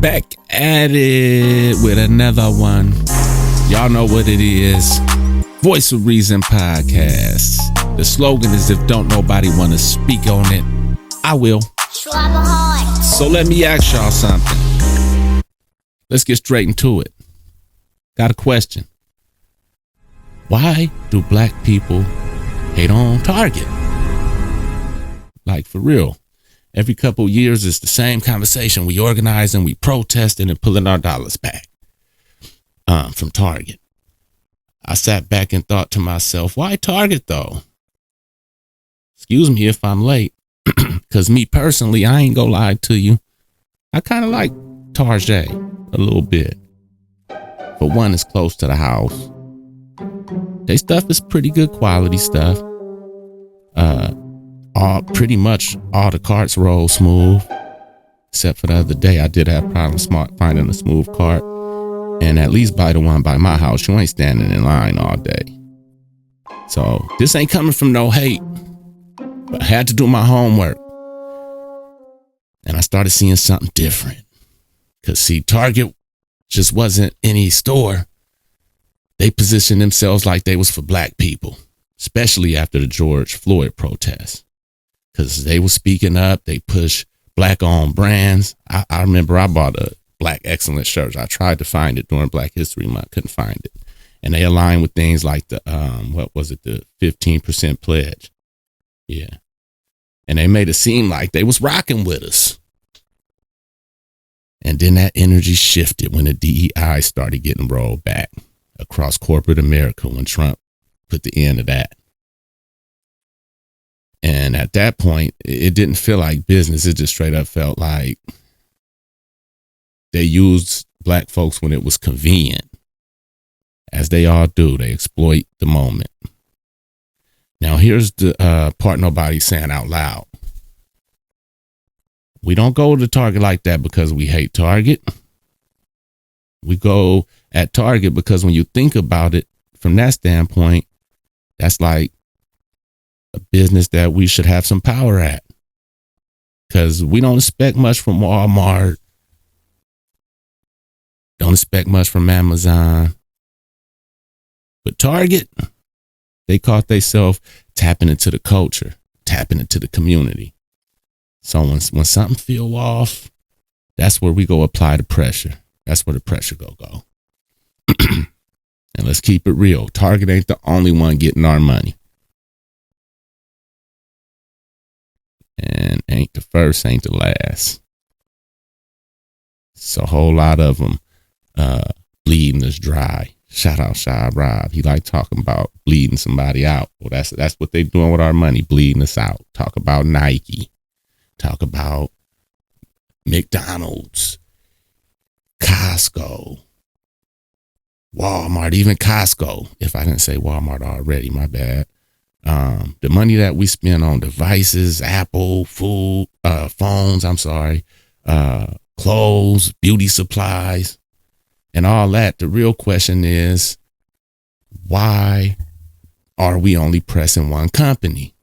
Back at it with another one. Y'all know what it is. Voice of Reason podcast. The slogan is, if don't nobody want to speak on it, I will. So let me ask y'all something. Let's get straight into it. Got a question. Why do black people hate on Target? Like, for real. Every couple years, it's the same conversation. We organize and we protesting and pulling our dollars back from Target. I sat back and thought to myself, why Target though? Excuse me if I'm late. Because me personally, I ain't gonna lie to you. I kind of like Target a little bit. For one, it's close to the house. They stuff is pretty good quality stuff. Pretty much all the carts roll smooth, except for the other day I did have problems finding a smooth cart. And at least by the one by my house, you ain't standing in line all day. So this ain't coming from no hate, but I had to do my homework. And I started seeing something different. Because see, Target just wasn't any store. They positioned themselves like they was for black people, especially after the George Floyd protests. Because they were speaking up, they push black-owned brands. I remember I bought a Black Excellence shirt. I tried to find it during Black History Month, couldn't find it. And they aligned with things like the, the 15% pledge. Yeah. And they made it seem like they was rocking with us. And then that energy shifted when the DEI started getting rolled back across corporate America when Trump put the end of that. And at that point, it didn't feel like business. It just straight up felt like they used black folks when it was convenient. As they all do, they exploit the moment. Now, here's the part nobody's saying out loud. We don't go to Target like that because we hate Target. We go at Target because when you think about it from that standpoint, that's like a business that we should have some power at, because we don't expect much from Walmart, don't expect much from Amazon, but Target, they caught themselves tapping into the culture, tapping into the community. So when something feel off, that's where we go apply the pressure. That's where the pressure go. And let's keep it real. Target ain't the only one getting our money. And ain't the first, ain't the last. It's a whole lot of them bleeding us dry. Shout out Shy Rob. He like talking about bleeding somebody out. Well, that's what they doing with our money, bleeding us out. Talk about Nike. Talk about McDonald's, Costco, Walmart, even Costco. If I didn't say Walmart already, my bad. The money that we spend on devices, Apple, food, phones, clothes, beauty supplies, and all that. The real question is, why are we only pressing one company?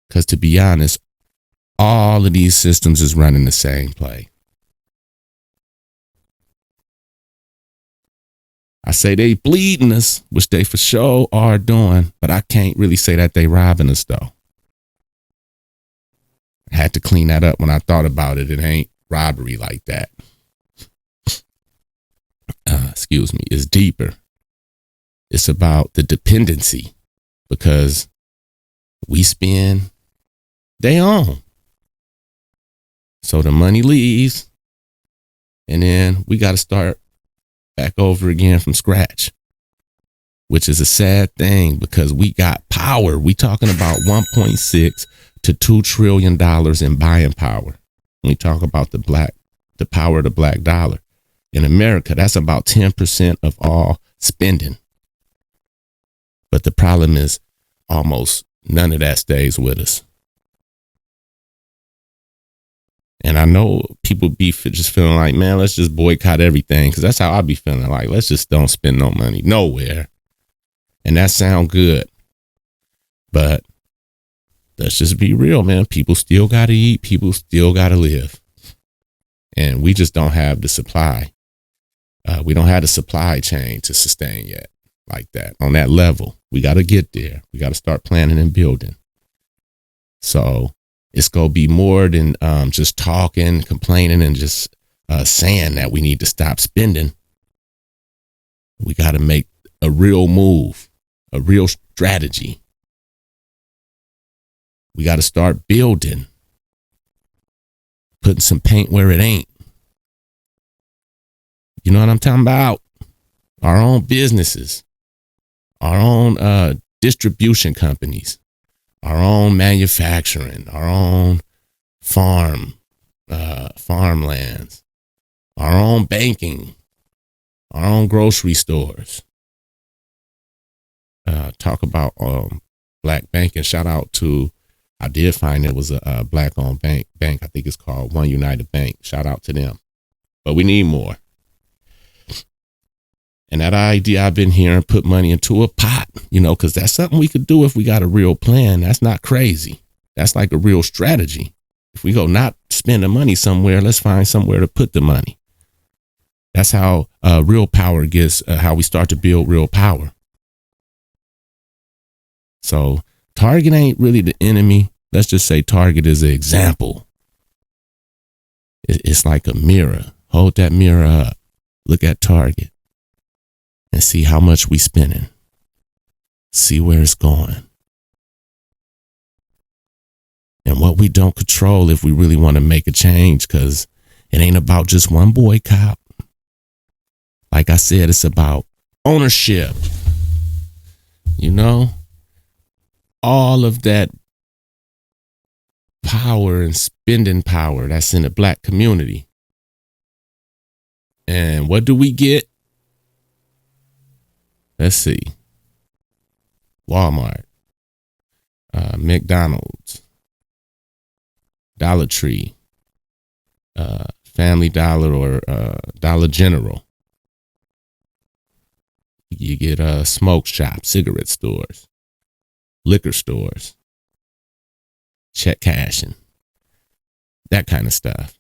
Because to be honest, all of these systems is running the same play. I say they bleeding us, which they for sure are doing, but I can't really say that they robbing us though. I had to clean that up when I thought about it. It ain't robbery like that. Excuse me. It's deeper. It's about the dependency, because we spend, they own. So the money leaves, and then we got to start back over again from scratch, which is a sad thing because we got power. We talking about 1.6 to $2 trillion in buying power. When we talk about the power of the black dollar in America, that's about 10% of all spending. But the problem is almost none of that stays with us. And I know people be just feeling like, man, let's just boycott everything. Because that's how I be feeling. Like, let's just don't spend no money nowhere. And that sound good. But let's just be real, man. People still got to eat. People still got to live. and we just don't have the supply. We don't have the supply chain to sustain yet like that on that level. We got to get there. We got to start planning and building. So it's going to be more than just talking, complaining, and just saying that we need to stop spending. We got to make a real move, a real strategy. We got to start building, putting some paint where it ain't. You know what I'm talking about? Our own businesses, our own distribution companies, our own manufacturing, our own farmlands, our own banking, our own grocery stores. Talk about black banking. Shout out to, I did find it was a black owned bank. I think it's called One United Bank. Shout out to them. But we need more. And that idea I've been hearing, put money into a pot, because that's something we could do if we got a real plan. That's not crazy. That's like a real strategy. If we go not spend the money somewhere, let's find somewhere to put the money. That's how real power gets, how we start to build real power. So Target ain't really the enemy. Let's just say Target is an example. It's like a mirror. Hold that mirror up. Look at Target. And see how much we spending. See where it's going. And what we don't control if we really want to make a change, because it ain't about just one boycott. Like I said, it's about ownership. All of that power and spending power that's in the black community. And what do we get? Let's see. Walmart, McDonald's, Dollar Tree, Family Dollar, or Dollar General. You get smoke shops, cigarette stores, liquor stores, check cashing, that kind of stuff.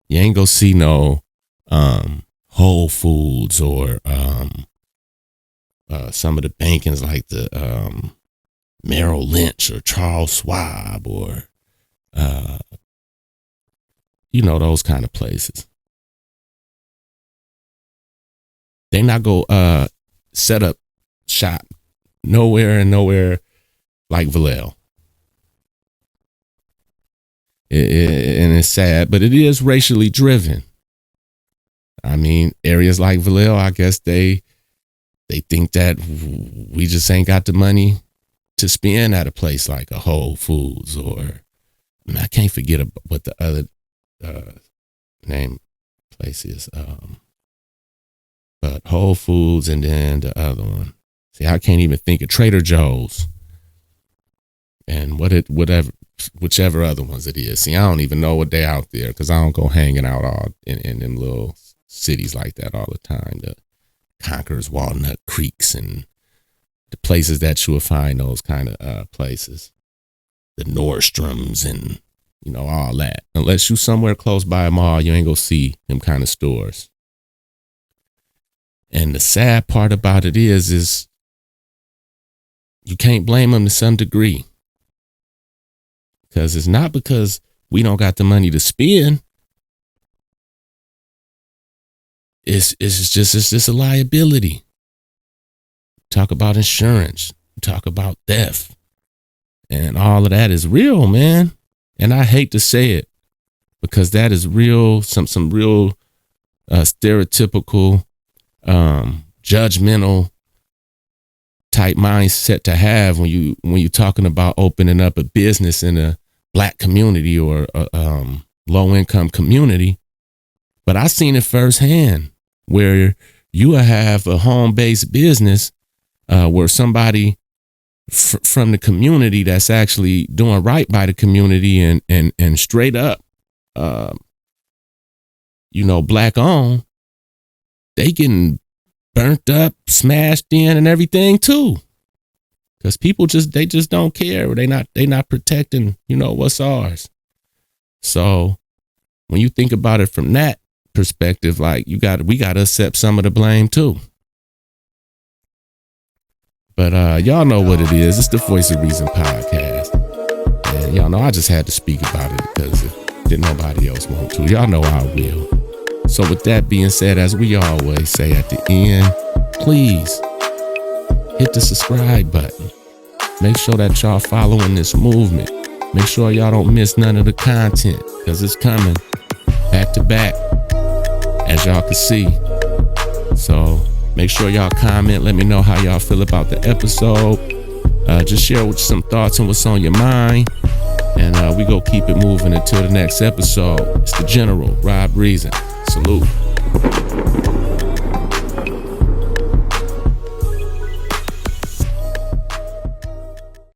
You ain't gonna see no Whole Foods or some of the bankings like the Merrill Lynch or Charles Schwab or those kind of places. They not go set up shop nowhere like Vallejo. And it's sad, but it is racially driven. I mean, areas like Vallejo, I guess they think that we just ain't got the money to spend at a place like a Whole Foods, or I can't forget what the other name place is. But Whole Foods, and then the other one. See, I can't even think of Trader Joe's and whichever other ones it is. See, I don't even know what they out there, because I don't go hanging out all in them little cities like that all the time. The Conquerors, Walnut Creeks, and the places that you will find those kind of places. The Nordstroms and, all that. Unless you somewhere close by a mall, you ain't gonna see them kind of stores. And the sad part about it is you can't blame them to some degree. Because it's not because we don't got the money to spend. It's just a liability. Talk about insurance. Talk about theft. And all of that is real, man. And I hate to say it, because that is real, some real stereotypical, judgmental type mindset to have when you're talking about opening up a business in a black community or a low income community. But I seen it firsthand, where you have a home based business where somebody from the community that's actually doing right by the community and straight up, black owned, they getting burnt up, smashed in, and everything too. Because people they just don't care. They not protecting, what's ours. So when you think about it from that perspective, like we got to accept some of the blame too. But y'all know what it is. It's the Voice of Reason podcast. And y'all know I just had to speak about it because if didn't nobody else want to. Y'all know I will. So with that being said, as we always say at the end, please hit the subscribe button. Make sure that y'all following this movement. Make sure y'all don't miss none of the content because it's coming back to back, as y'all can see. So make sure y'all comment. Let me know how y'all feel about the episode. Just share with some thoughts on what's on your mind. And we go keep it moving until the next episode. It's the General, Rob Reason. Salute.